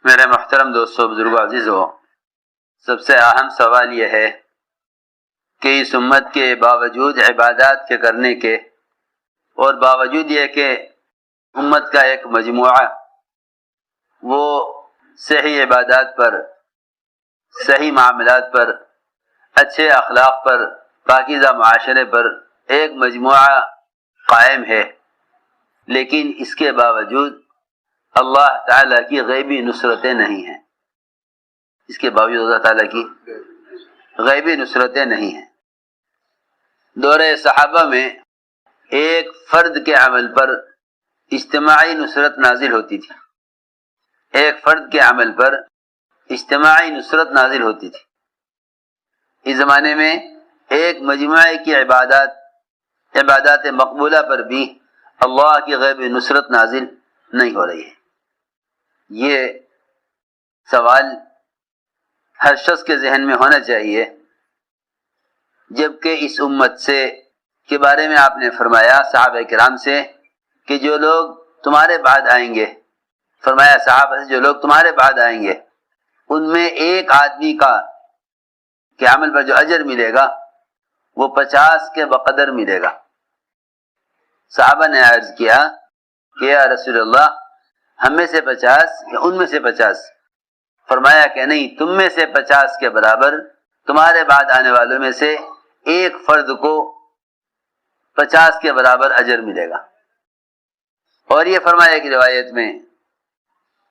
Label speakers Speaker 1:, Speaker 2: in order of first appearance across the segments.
Speaker 1: میرے محترم دوستو، بزرگوں، عزیزو، سب سے اہم سوال یہ ہے کہ اس امت کے باوجود عبادات کے کرنے کے اور باوجود یہ کہ امت کا ایک مجموعہ وہ صحیح عبادات پر، صحیح معاملات پر، اچھے اخلاق پر، پاکیزہ معاشرے پر ایک مجموعہ قائم ہے، لیکن اس کے باوجود اللہ تعالیٰ کی غیبی نصرتیں نہیں ہیں۔ اس کے باوجود اللہ تعالیٰ کی غیبی نصرتیں نہیں ہیں۔ دور صحابہ میں ایک فرد کے عمل پر اجتماعی نصرت نازل ہوتی تھی، ایک فرد کے عمل پر اجتماعی نصرت نازل ہوتی تھی۔ اس زمانے میں ایک مجموعے کی عبادات مقبولہ پر بھی اللہ کی غیبی نصرت نازل نہیں ہو رہی ہے۔ یہ سوال ہر شخص کے ذہن میں ہونا چاہیے، جبکہ اس امت سے کے بارے میں آپ نے فرمایا صحابہ کرام سے کہ جو لوگ تمہارے بعد آئیں گے، فرمایا صحابہ سے جو لوگ تمہارے بعد آئیں گے ان میں ایک آدمی کا کے عمل پر جو اجر ملے گا وہ 50 کے بقدر ملے گا۔ صحابہ نے عرض کیا کہ یا رسول اللہ، ہم میں سے 50 یا ان میں سے 50؟ فرمایا کہ نہیں، تم میں سے 50 کے برابر تمہارے بعد آنے والوں میں سے ایک فرد کو 50 کے برابر اجر ملے گا۔ اور یہ فرمایا کہ روایت میں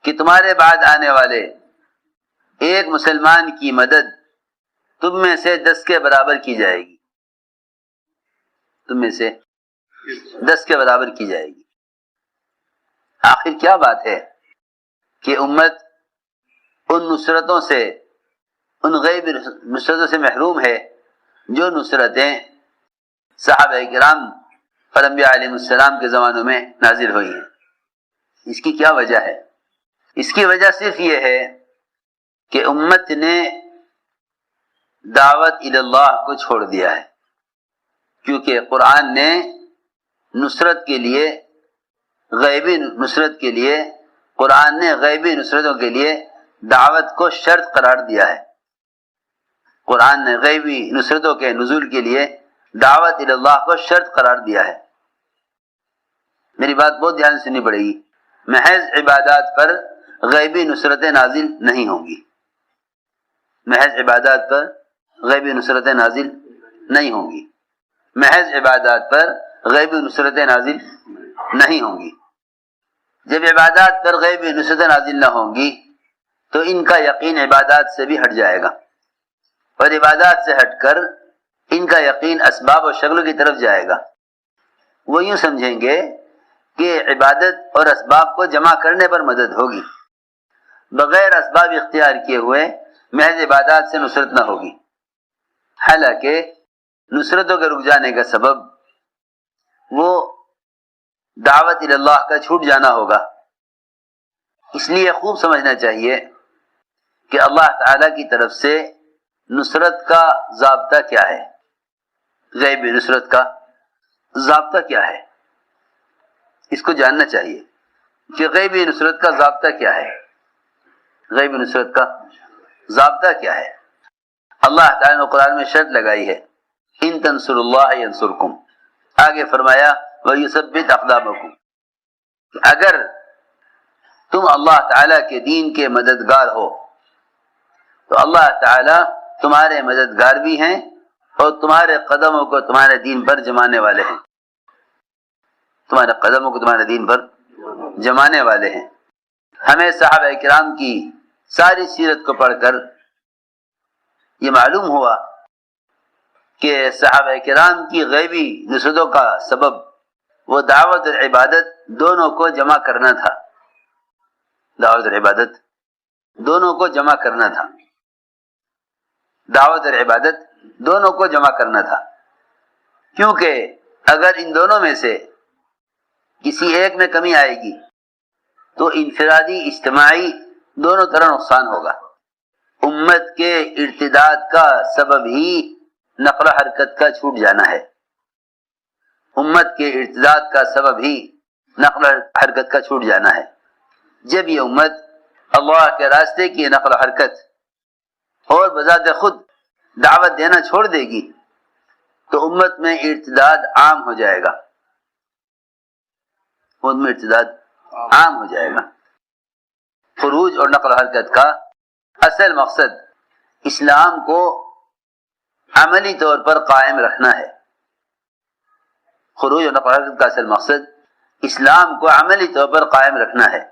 Speaker 1: کہ تمہارے بعد آنے والے ایک مسلمان کی مدد تم میں سے 10 کے برابر کی جائے گی، تم میں سے 10 کے برابر کی جائے گی۔ آخر کیا بات ہے کہ امت ان نصرتوں سے، ان غیب نصرتوں سے محروم ہے جو نصرتیں صحابہ کرام اور انبیاء علیہ السلام کے زمانوں میں نازل ہوئی ہیں۔ اس کی کیا وجہ ہے؟ اس کی وجہ صرف یہ ہے کہ امت نے دعوت اللہ کو چھوڑ دیا ہے، کیونکہ قرآن نے نصرت کے لیے، غیبی نصرت کے لیے، قرآن نے غیبی نصرتوں کے لیے دعوت کو شرط قرار دیا ہے۔ قرآن نے غیبی نصرتوں کے نزول کے لیے دعوت اللہ کو شرط قرار دیا ہے۔ میری بات بہت دھیان سے سننی پڑے گی۔ محض عبادات پر غیبی نصرتیں نازل نہیں ہوں گی، محض عبادات پر غیبی نصرتیں نازل نہیں ہوں گی، محض عبادات پر غیبی نصرتیں نازل نہیں ہوں گی۔ جب عبادات پر غیبی نصرتیں نازل نہ ہوں گی تو ان کا یقین عبادات سے بھی ہٹ جائے گا، اور عبادات سے ہٹ کر ان کا یقین اسباب و شکلوں کی طرف جائے گا۔ وہ یوں سمجھیں گے کہ عبادت اور اسباب کو جمع کرنے پر مدد ہوگی، بغیر اسباب اختیار کیے ہوئے محض عبادات سے نصرت نہ ہوگی۔ حالانکہ نصرتوں کے رک جانے کا سبب وہ دعوت اللہ کا چھوٹ جانا ہوگا۔ اس لیے خوب سمجھنا چاہیے کہ اللہ تعالی کی طرف سے نصرت کا ضابطہ کیا ہے، غیبی نصرت کا ضابطہ کیا ہے، اس کو جاننا چاہیے کہ غیبی نصرت کا ضابطہ کیا ہے، غیبی نصرت کا ضابطہ کیا ہے۔ اللہ تعالی نے قرآن میں شرط لگائی ہے، ان تنصروا اللہ ینصرکم، آگے فرمایا وَيُثَبِّتْ أَقْدَامَكُمْ، کہ اگر تم اللہ تعالی کے دین کے مددگار ہو تو اللہ تعالی تمہارے مددگار بھی ہیں اور تمہارے قدموں کو تمہارے دین پر جمانے والے ہیں، تمہارے قدموں کو تمہارے دین پر جمانے والے ہیں۔ ہمیں صحابہ کرام کی ساری سیرت کو پڑھ کر یہ معلوم ہوا کہ صحابہ کرام کی غیبی نصرتوں کا سبب وہ دعوت اور عبادت دونوں کو جمع کرنا تھا، دعوت اور عبادت دونوں کو جمع کرنا تھا، دعوت اور عبادت دونوں کو جمع کرنا تھا، کیونکہ اگر ان دونوں میں سے کسی ایک میں کمی آئے گی تو انفرادی اجتماعی دونوں طرح نقصان ہوگا۔ امت کے ارتداد کا سبب ہی نقل و حرکت کا چھوٹ جانا ہے، امت کے ارتداد کا سبب ہی نقل و حرکت کا چھوٹ جانا ہے۔ جب یہ امت اللہ کے راستے کی نقل و حرکت اور بذات خود دعوت دینا چھوڑ دے گی تو امت میں ارتداد عام ہو جائے گا، امت میں ارتداد عام ہو جائے گا۔ خروج اور نقل و حرکت کا اصل مقصد اسلام کو عملی طور پر قائم رکھنا ہے۔ خروج اور نقل و حرکت کا اصل مقصد اسلام کو عملی طور پر قائم رکھنا ہے۔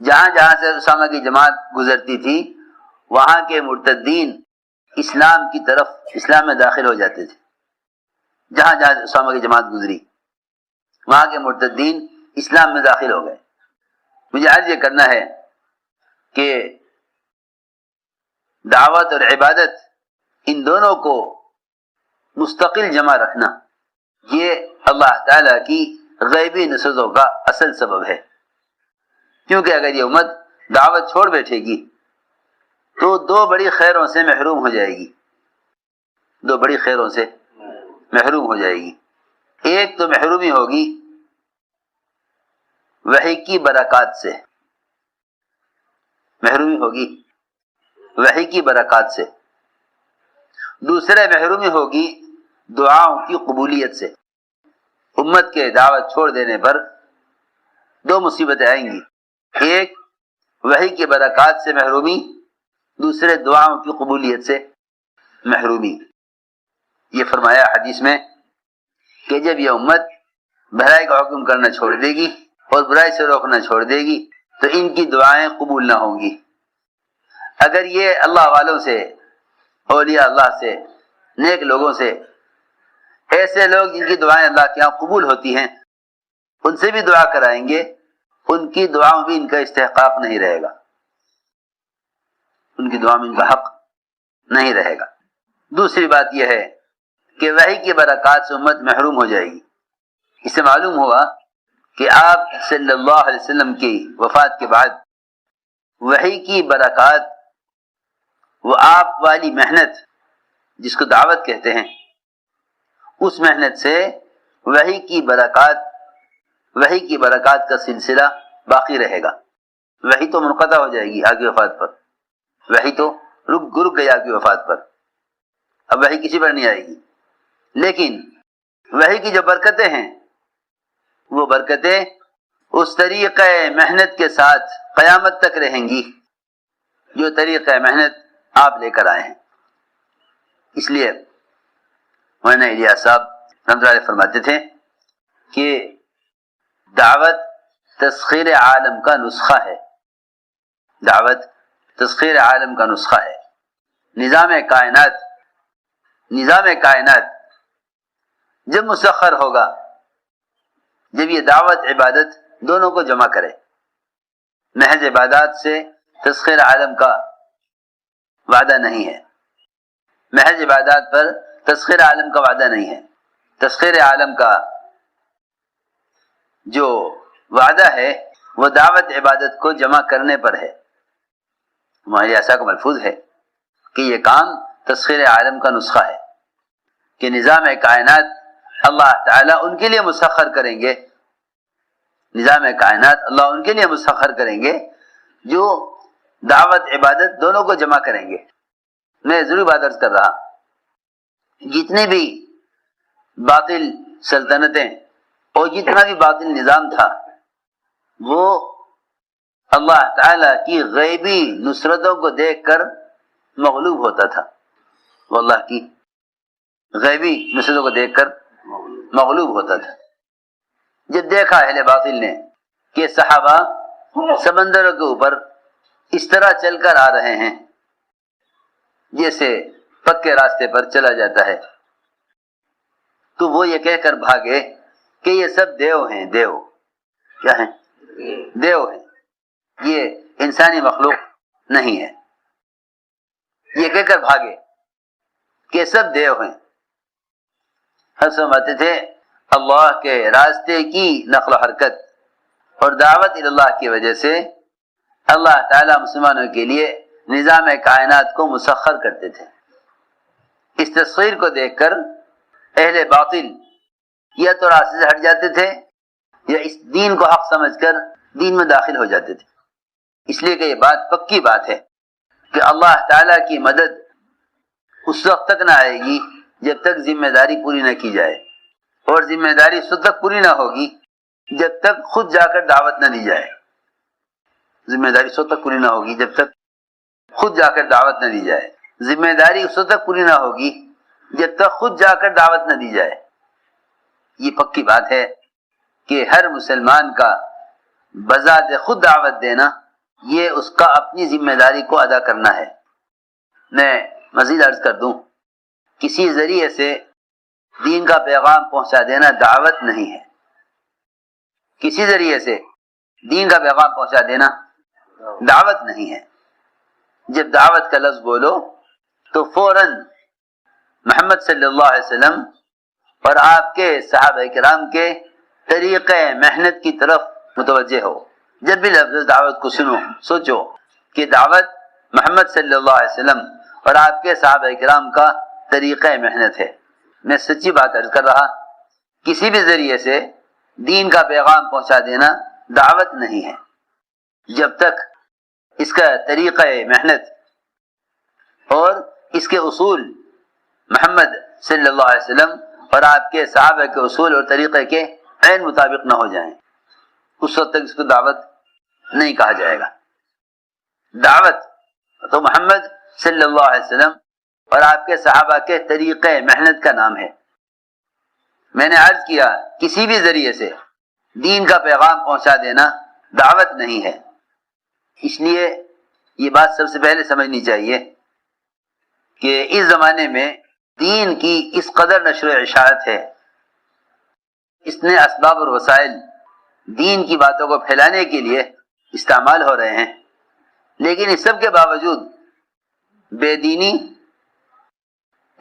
Speaker 1: جہاں جہاں سے اسامہ کی جماعت گزرتی تھی وہاں کے مرتدین اسلام کی طرف اسلام میں داخل ہو جاتے تھے۔ جہاں جہاں اسامہ کی جماعت گزری وہاں کے مرتدین اسلام میں داخل ہو گئے۔ مجھے عرض یہ کرنا ہے کہ دعوت اور عبادت ان دونوں کو مستقل جمع رکھنا یہ اللہ تعالیٰ کی غیبی نصرتوں کا اصل سبب ہے، کیونکہ اگر یہ امت دعوت چھوڑ بیٹھے گی تو دو بڑی خیروں سے محروم ہو جائے گی، دو بڑی خیروں سے محروم ہو جائے گی۔ ایک تو محرومی ہوگی وحی کی برکات سے، محرومی ہوگی وحی کی برکات سے، دوسرے محرومی ہوگی دعاؤں کی قبولیت سے۔ امت کے دعوت چھوڑ دینے پر دو مصیبتیں آئیں گی، ایک وحی کی برکات سے محرومی، دوسرے دعاؤں کی قبولیت سے محرومی۔ یہ فرمایا حدیث میں کہ جب یہ امت بھلائی کا حکم کرنا چھوڑ دے گی اور برائی سے روکنا چھوڑ دے گی تو ان کی دعائیں قبول نہ ہوں گی۔ اگر یہ اللہ والوں سے، اولیاء اللہ سے، نیک لوگوں سے، ایسے لوگ جن کی دعائیں اللہ کے یہاں قبول ہوتی ہیں ان سے بھی دعا کرائیں گے، ان کی دعاؤں بھی ان کا استحقاق نہیں رہے گا، ان کی دعا میں ان کا حق نہیں رہے گا۔ دوسری بات یہ ہے کہ وحی کی برکات سے امت محروم ہو جائے گی۔ اس سے معلوم ہوا کہ آپ صلی اللہ علیہ وسلم کی وفات کے بعد وحی کی برکات، وہ آپ والی محنت جس کو دعوت کہتے ہیں، اس محنت سے وحی کی برکات کا سلسلہ باقی رہے گا۔ وحی تو منقطع ہو جائے گی آپ کی وفات پر، وحی تو رک گئی آپ کی وفات پر، اب وحی کسی پر نہیں آئے گی، لیکن وحی کی جو برکتیں ہیں وہ برکتیں اس طریقہ محنت کے ساتھ قیامت تک رہیں گی جو طریقہ محنت آپ لے کر آئے ہیں۔ اس لیے مولانا الیاس صاحب رحمۃ اللہ علیہ فرماتے تھے کہ دعوت تسخیر عالم کا نسخہ ہے، دعوت تسخیر عالم کا نسخہ ہے۔ نظام کائنات جب مسخر ہوگا جب یہ دعوت عبادت دونوں کو جمع کرے۔ محض عبادات سے تسخیر عالم کا وعدہ نہیں ہے، محض عبادات پر تسخیر عالم کا وعدہ نہیں ہے۔ تسخیر عالم کا جو وعدہ ہے وہ دعوت عبادت کو جمع کرنے پر ہے۔ ہمارے ایسا کا ملفوظ ہے کہ یہ کام تسخیر عالم کا نسخہ ہے کہ نظام کائنات اللہ تعالیٰ ان کے لیے مسخر کریں گے، نظام کائنات اللہ ان کے لیے مسخر کریں گے جو دعوت عبادت دونوں کو جمع کریں گے۔ میں ضرور بات عرض کر رہا، جتنے بھی باطل سلطنتیں اور جتنا بھی باطل نظام تھا وہ اللہ تعالیٰ کی غیبی نصرتوں کو دیکھ کر مغلوب ہوتا تھا، وہ اللہ کی غیبی نصرتوں کو دیکھ کر مغلوب ہوتا تھا۔ جب دیکھا اہل باطل نے کہ صحابہ سمندروں کے اوپر اس طرح چل کر آ رہے ہیں جیسے پکے راستے پر چلا جاتا ہے، تو وہ یہ کہہ کر بھاگے کہ یہ سب دیو ہیں۔ دیو کیا ہیں؟ دیو ہیں، یہ انسانی مخلوق نہیں ہے، یہ کہہ کر بھاگے کہ سب دیو ہیں۔ ہم سمجھتے تھے اللہ کے راستے کی نقل و حرکت اور دعوت اللہ کی وجہ سے اللہ تعالیٰ مسلمانوں کے لیے نظام کائنات کو مسخر کرتے تھے۔ اس تصویر کو دیکھ کر اہل باطل یا تو راستے سے ہٹ جاتے تھے یا اس دین کو حق سمجھ کر دین میں داخل ہو جاتے تھے۔ اس لیے کہ یہ بات پکی بات ہے کہ اللہ تعالیٰ کی مدد اس وقت تک نہ آئے گی جب تک ذمہ داری پوری نہ کی جائے، اور ذمہ داری اس وقت تک پوری نہ ہوگی جب تک خود جا کر دعوت نہ دی جائے۔ ذمہ داری اس وقت تک پوری نہ ہوگی جب تک خود جا کر دعوت نہ دی جائے۔ ذمہ داری اس وقت تک پوری نہ ہوگی جب تک خود جا کر دعوت نہ دی جائے۔ یہ پکی بات ہے کہ ہر مسلمان کا بذات خود دعوت دینا یہ اس کا اپنی ذمہ داری کو ادا کرنا ہے۔ میں مزید عرض کر دوں، کسی ذریعے سے دین کا پیغام پہنچا دینا دعوت نہیں ہے۔ کسی ذریعے سے دین کا پیغام پہنچا دینا دعوت نہیں ہے۔ جب دعوت کا لفظ بولو تو فوراً محمد صلی اللہ علیہ وسلم اور آپ کے صحابہ کرام کے طریقہ محنت کی طرف متوجہ ہو۔ جب بھی لفظ دعوت کو سنو سوچو کہ دعوت محمد صلی اللہ علیہ وسلم اور آپ کے صحابہ کرام کا طریقہ محنت ہے۔ میں سچی بات عرض کر رہا، کسی بھی ذریعے سے دین کا پیغام پہنچا دینا دعوت نہیں ہے جب تک اس کا طریقہ محنت اور اس کے اصول محمد صلی اللہ علیہ وسلم اور آپ کے صحابہ کے اصول اور طریقے کے عین مطابق نہ ہو جائیں، اس وقت تک اس کو دعوت نہیں کہا جائے گا۔ دعوت تو محمد صلی اللہ علیہ وسلم اور آپ کے صحابہ کے طریقہ محنت کا نام ہے۔ میں نے عرض کیا کسی بھی ذریعے سے دین کا پیغام پہنچا دینا دعوت نہیں ہے۔ اس لیے یہ بات سب سے پہلے سمجھنی چاہیے کہ اس زمانے میں دین کی اس قدر نشر و اشاعت ہے، اس نے اسباب اور وسائل دین کی باتوں کو پھیلانے کے لیے استعمال ہو رہے ہیں، لیکن اس سب کے باوجود بے دینی،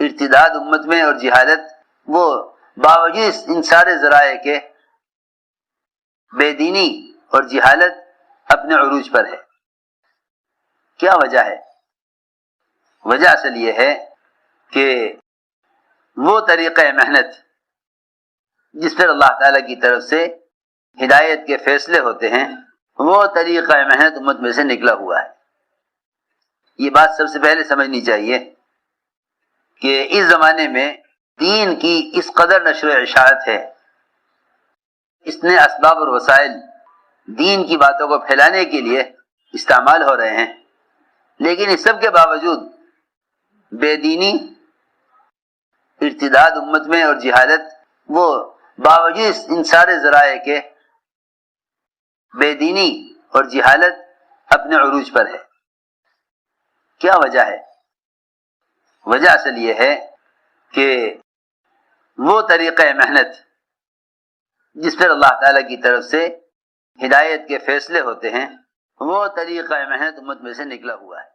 Speaker 1: ارتداد امت میں اور جہالت، وہ باوجود ان سارے ذرائع کے بے دینی اور جہالت اپنے عروج پر ہے۔ کیا وجہ ہے؟ وجہ اصل یہ ہے کہ وہ طریقہ محنت جس پر اللہ تعالیٰ کی طرف سے ہدایت کے فیصلے ہوتے ہیں، وہ طریقہ محنت امت میں سے نکلا ہوا ہے۔ یہ بات سب سے پہلے سمجھنی چاہیے کہ اس زمانے میں دین کی اس قدر نشر و اشاعت ہے، اس نے اسباب اور وسائل دین کی باتوں کو پھیلانے کے لیے استعمال ہو رہے ہیں، لیکن اس سب کے باوجود بے دینی، ارتداد امت میں اور جہالت، وہ باوجود ان سارے ذرائع کے بے دینی اور جہالت اپنے عروج پر ہے۔ کیا وجہ ہے؟ وجہ اصل یہ ہے کہ وہ طریقہ محنت جس پر اللہ تعالیٰ کی طرف سے ہدایت کے فیصلے ہوتے ہیں، وہ طریقہ محنت امت میں سے نکلا ہوا ہے۔